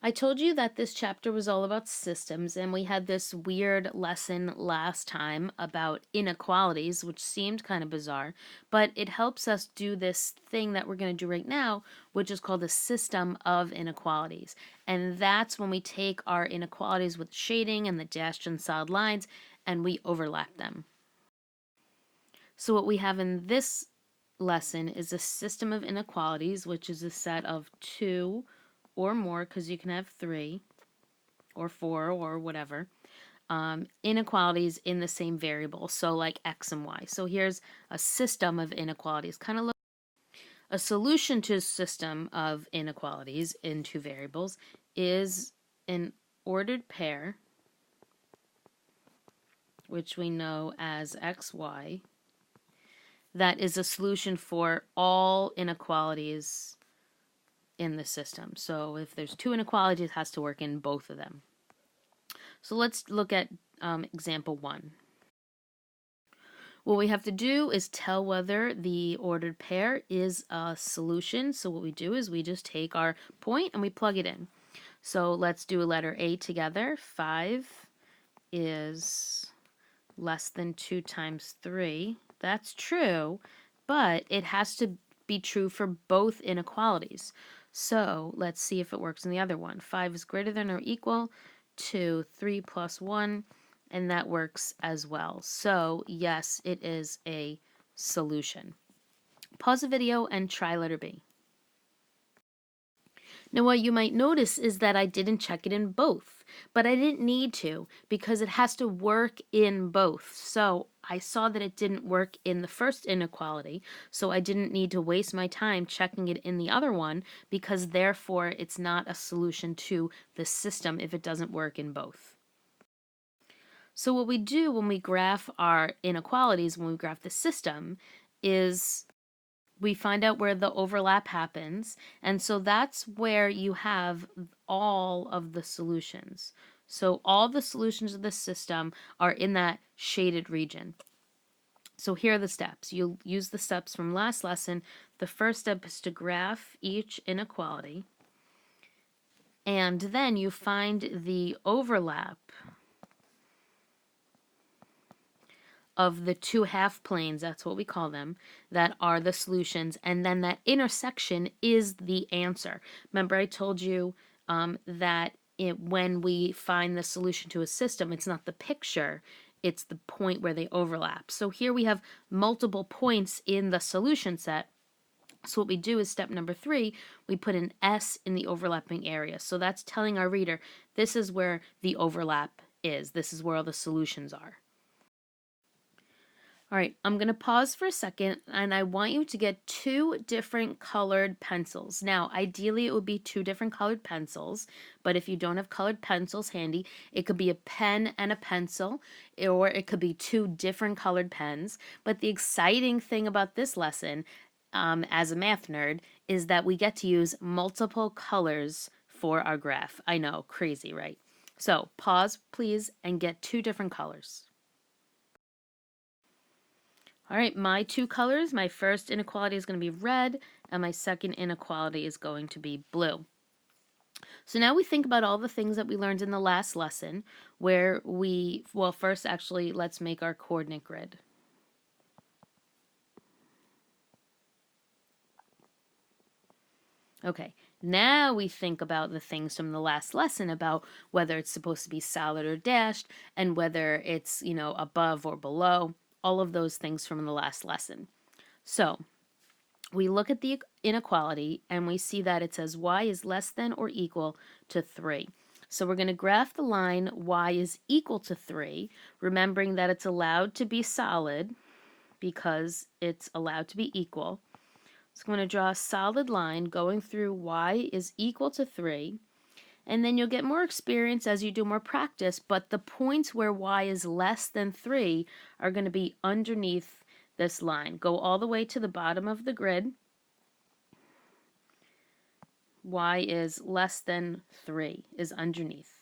I told you that this chapter was all about systems, and we had this weird lesson last time about inequalities, which seemed kind of bizarre, but it helps us do this thing that we're going to do right now, which is called a system of inequalities. And that's when we take our inequalities with shading and the dashed and solid lines, and we overlap them. So what we have in this lesson is a system of inequalities, which is a set of two or more, because you can have three or four or whatever, inequalities in the same variable, so like x and y. So here's a system of inequalities. Kind of look a solution to a system of inequalities in two variables is an ordered pair, which we know as xy, that is a solution for all inequalities in the system. So if there's two inequalities, it has to work in both of them. So let's look at example 1. What we have to do is tell whether the ordered pair is a solution. So what we do is we just take our point and we plug it in. So let's do a letter A together. 5 is less than 2 times 3. That's true, but it has to be true for both inequalities. So let's see if it works in the other one. 5 is greater than or equal to 3 plus 1, and that works as well. So yes, it is a solution. Pause the video and try letter B. Now what you might notice is that I didn't check it in both, but I didn't need to because it has to work in both. So I saw that it didn't work in the first inequality, so I didn't need to waste my time checking it in the other one because therefore it's not a solution to the system if it doesn't work in both. So what we do when we graph our inequalities, when we graph the system, is we find out where the overlap happens, and so that's where you have all of the solutions. So all the solutions of the system are in that shaded region. So here are the steps. You'll use the steps from last lesson. The first step is to graph each inequality, and then you find the overlap of the two half planes, that's what we call them, that are the solutions, and then that intersection is the answer. Remember I told you that when we find the solution to a system, it's not the picture, it's the point where they overlap. So here we have multiple points in the solution set. So what we do is step number 3, we put an S in the overlapping area. So that's telling our reader this is where the overlap is. This is where all the solutions are. All right, I'm going to pause for a second, and I want you to get 2 different colored pencils. Now, ideally, it would be 2 different colored pencils, but if you don't have colored pencils handy, it could be a pen and a pencil, or it could be 2 different colored pens. But the exciting thing about this lesson, as a math nerd, is that we get to use multiple colors for our graph. I know, crazy, right? So, pause, please, and get 2 different colors. All right, my 2 colors, my first inequality is going to be red, and my second inequality is going to be blue. So now we think about all the things that we learned in the last lesson, where well, first actually, let's make our coordinate grid. Okay, now we think about the things from the last lesson about whether it's supposed to be solid or dashed, and whether it's, above or below. All of those things from the last lesson. So we look at the inequality and we see that it says y is less than or equal to 3. So we're going to graph the line y is equal to 3, remembering that it's allowed to be solid because it's allowed to be equal. So I'm going to draw a solid line going through y is equal to 3. And then you'll get more experience as you do more practice, but the points where y is less than 3 are going to be underneath this line. Go all the way to the bottom of the grid. Y is less than 3 is underneath.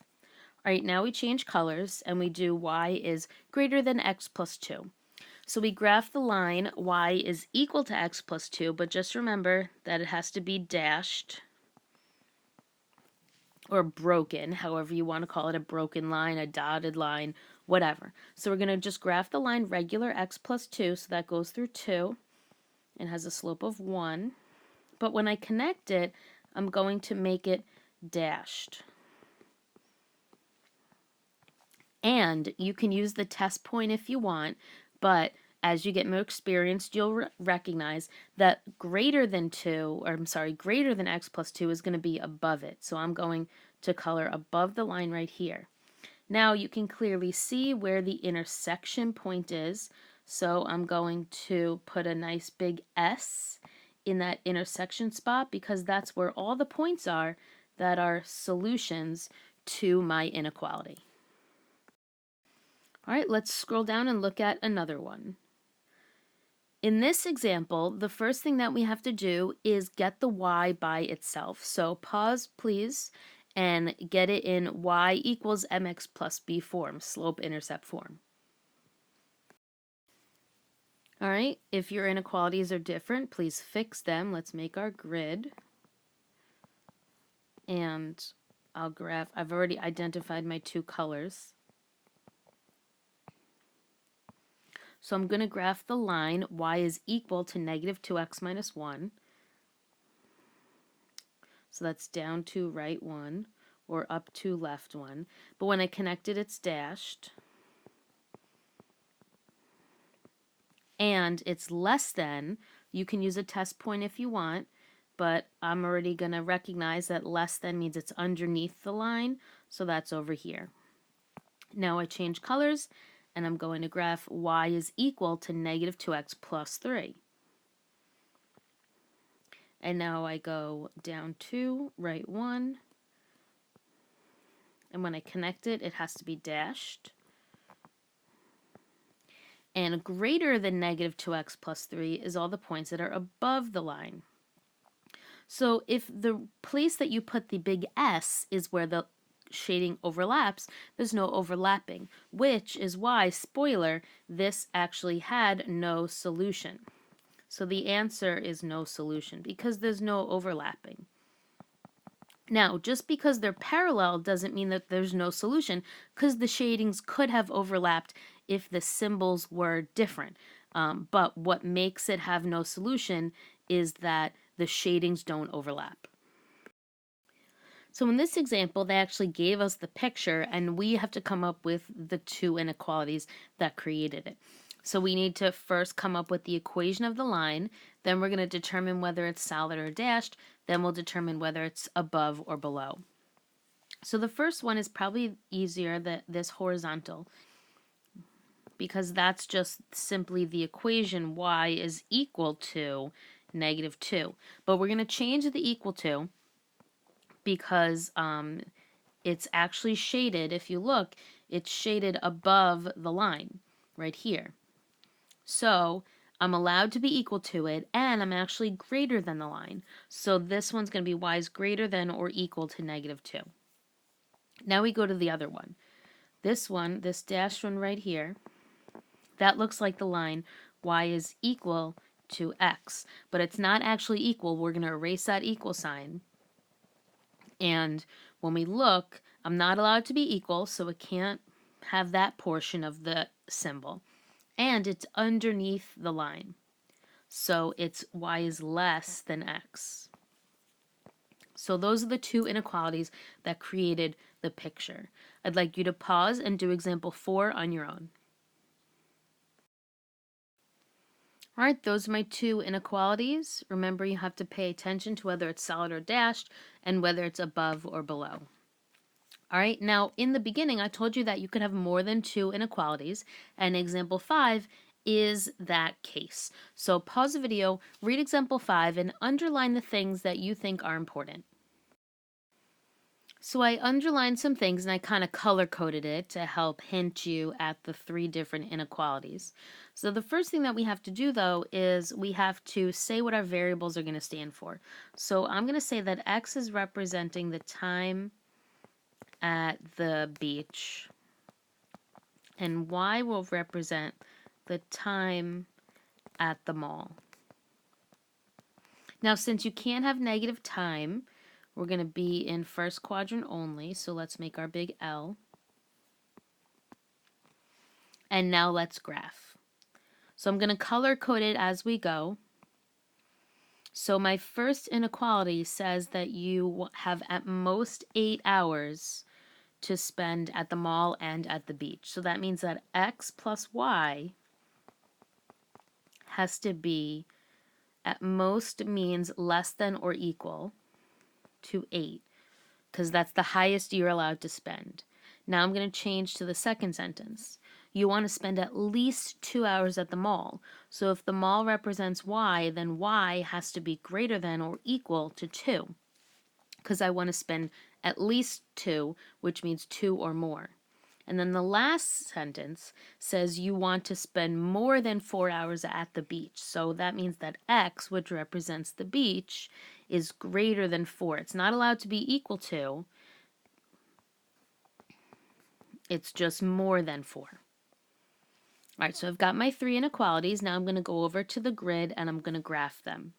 All right, now we change colors and we do y is greater than x plus 2. So we graph the line y is equal to x plus 2, but just remember that it has to be dashed. or broken, however you want to call it, a broken line, a dotted line, whatever. So we're going to just graph the line regular x plus 2, so that goes through 2 and has a slope of 1. But when I connect it, I'm going to make it dashed. And you can use the test point if you want, but as you get more experienced, you'll recognize that greater than greater than x plus 2 is going to be above it. So I'm going to color above the line right here. Now you can clearly see where the intersection point is. So I'm going to put a nice big S in that intersection spot because that's where all the points are that are solutions to my inequality. All right, let's scroll down and look at another one. In this example, the first thing that we have to do is get the y by itself. So pause, please, and get it in y equals mx plus b form, slope-intercept form. All right, if your inequalities are different, please fix them. Let's make our grid. And I've already identified my two colors. So I'm going to graph the line y is equal to negative 2x minus 1. So that's down 2, right 1, or up 2, left 1. But when I connect it, it's dashed. And it's less than. You can use a test point if you want, but I'm already going to recognize that less than means it's underneath the line, so that's over here. Now I change colors, and I'm going to graph y is equal to negative 2x plus 3. And now I go down 2, right 1, and when I connect it, it has to be dashed. And greater than negative 2x plus 3 is all the points that are above the line. So if the place that you put the big S is where the shading overlaps, there's no overlapping, which is why, spoiler, this actually had no solution. So the answer is no solution because there's no overlapping. Now, just because they're parallel doesn't mean that there's no solution, because the shadings could have overlapped if the symbols were different. But what makes it have no solution is that the shadings don't overlap. So in this example, they actually gave us the picture, and we have to come up with the two inequalities that created it. So we need to first come up with the equation of the line, then we're going to determine whether it's solid or dashed, then we'll determine whether it's above or below. So the first one is probably easier, this horizontal, because that's just simply the equation y is equal to negative 2. But we're going to change the equal to because it's actually shaded. If you look, it's shaded above the line right here. So I'm allowed to be equal to it, and I'm actually greater than the line. So this one's going to be y is greater than or equal to negative 2. Now we go to the other one. This one, this dashed one right here, that looks like the line y is equal to x, but it's not actually equal. We're going to erase that equal sign. And when we look, I'm not allowed to be equal, so it can't have that portion of the symbol. And it's underneath the line. So it's y is less than x. So those are the two inequalities that created the picture. I'd like you to pause and do example 4 on your own. All right, those are my two inequalities. Remember, you have to pay attention to whether it's solid or dashed and whether it's above or below. All right, now in the beginning, I told you that you could have more than two inequalities, and example 5 is that case. So pause the video, read example 5, and underline the things that you think are important. So I underlined some things and I kind of color-coded it to help hint you at the 3 different inequalities. So the first thing that we have to do, though, is we have to say what our variables are going to stand for. So I'm going to say that x is representing the time at the beach, and y will represent the time at the mall. Now, since you can't have negative time, We're going to be in first quadrant only, so let's make our big L. And now let's graph. So I'm going to color code it as we go. So my first inequality says that you have at most 8 hours to spend at the mall and at the beach. So that means that x plus y has to be at most means less than or equal to 8, because that's the highest you're allowed to spend. Now I'm going to change to the second sentence. You want to spend at least 2 hours at the mall. So if the mall represents y, then y has to be greater than or equal to 2, because I want to spend at least 2, which means 2 or more. And then the last sentence says you want to spend more than 4 hours at the beach. So that means that x, which represents the beach, is greater than 4. It's not allowed to be equal to. It's just more than 4. All right, so I've got my 3 inequalities. Now I'm going to go over to the grid and I'm going to graph them.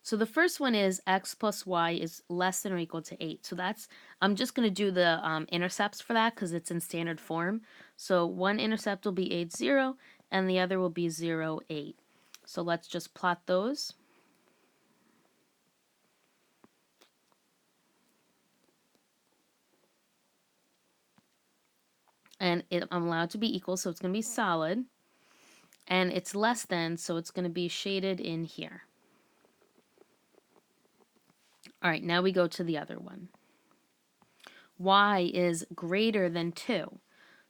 So the first one is x plus y is less than or equal to 8. So that's, I'm just going to do the intercepts for that because it's in standard form. So one intercept will be 8, 0, and the other will be 0, 8. So let's just plot those. And I'm allowed to be equal, so it's going to be solid. And it's less than, so it's going to be shaded in here. All right, now we go to the other one. Y is greater than 2.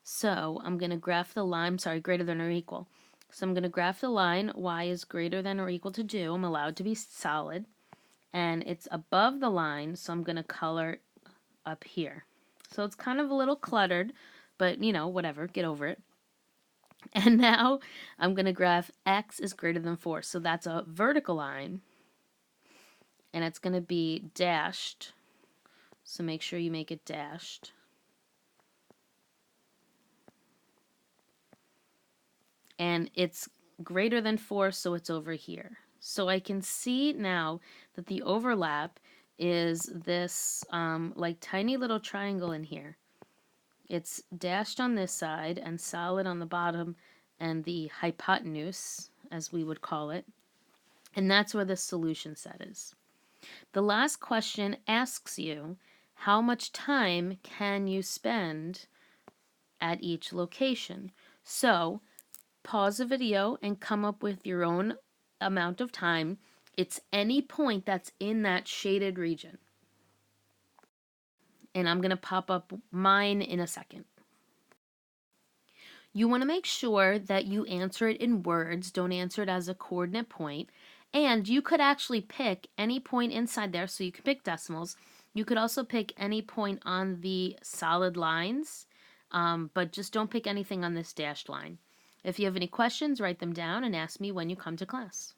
So I'm going to graph the line, greater than or equal. So I'm going to graph the line, y is greater than or equal to 2. I'm allowed to be solid. And it's above the line, so I'm going to color up here. So it's kind of a little cluttered, but you know, whatever, get over it. And now I'm going to graph x is greater than 4. So that's a vertical line. And it's going to be dashed. So make sure you make it dashed. And it's greater than 4, so it's over here. So I can see now that the overlap is this like tiny little triangle in here. It's dashed on this side and solid on the bottom and the hypotenuse, as we would call it. And that's where the solution set is. The last question asks you, how much time can you spend at each location? So pause the video and come up with your own amount of time. It's any point that's in that shaded region. And I'm going to pop up mine in a second. You want to make sure that you answer it in words. Don't answer it as a coordinate point. And you could actually pick any point inside there, so you can pick decimals. You could also pick any point on the solid lines, but just don't pick anything on this dashed line. If you have any questions, write them down and ask me when you come to class.